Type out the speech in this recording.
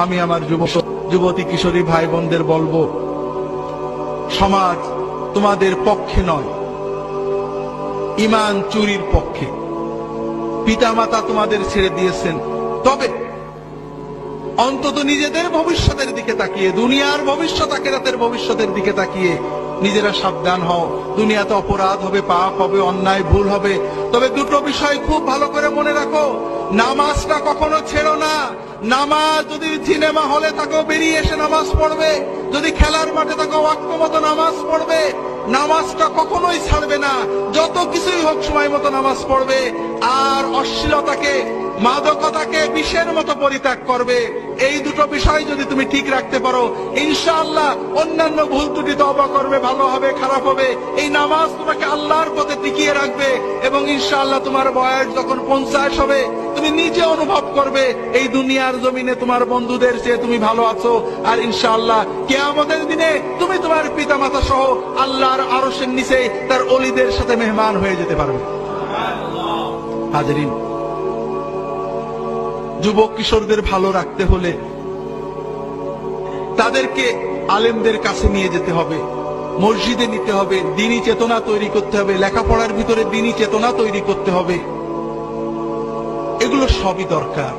আমি আমার যুবতী কিশোরী ভাই বোনদের বলবো, সমাজ তোমাদের পক্ষে নয়, ঈমান চুরির পক্ষে। পিতামাতা তোমাদের ছেড়ে দিয়েছেন, তবে অন্তত নিজেদের ভবিষ্যতের দিকে তাকিয়ে, দুনিয়ার ভবিষ্যৎ আখিরাতের ভবিষ্যতের দিকে তাকিয়ে নিজেরা সাবধান হও। দুনিয়াতে অপরাধ হবে, পাপ হবে, অন্যায় ভুল হবে, তবে দুটো বিষয় খুব ভালো করে মনে রাখো। নামাজটা কখনো ছেড়ো না। নামাজ যদি সিনেমা হলে থাকো বেরিয়ে এসে নামাজ পড়বে, যদি খেলার মাঠে থাকো ওয়াক্ত মতো নামাজ পড়বে। নামাজটা কখনোই ছাড়বে না, যত কিছুই হোক সময় মতো নামাজ পড়বে। আর অশ্লীলতাকে, মাদকতাকে বিষের মতো পরিত্যাগ করবে। এই দুটো বিষয় যদি তুমি ঠিক রাখতে পারো, ইনশাআল্লাহ অন্যান্য ভুল ত্রুটি তওবা করবে, ভালো হবে, খারাপ হবে, এই নামাজ তোমাকে আল্লাহর পথে টিকিয়ে রাখবে। এবং ইনশাআল্লাহ তোমার বয়স যখন 50 হবে, তুমি নিজে অনুভব করবে এই দুনিয়ার জমিনে তোমার বন্ধুদের চেয়ে তুমি ভালো আছো। আর ইনশাআল্লাহ কিয়ামতের দিনে তুমি তোমার পিতামাতা সহ আল্লাহর আরশের নিচে তার ওলিদের সাথে মেহমান হয়ে যেতে পারবে। হাজরিন, যুবক কিশোরদের ভালো রাখতে হলে তাদেরকে আলেমদের কাছে নিয়ে যেতে হবে, মসজিদে নিতে হবে, দ্বীনি চেতনা তৈরি করতে হবে, লেখাপড়ার ভিতরে দ্বীনি চেতনা তৈরি করতে হবে। এগুলো সবই দরকার।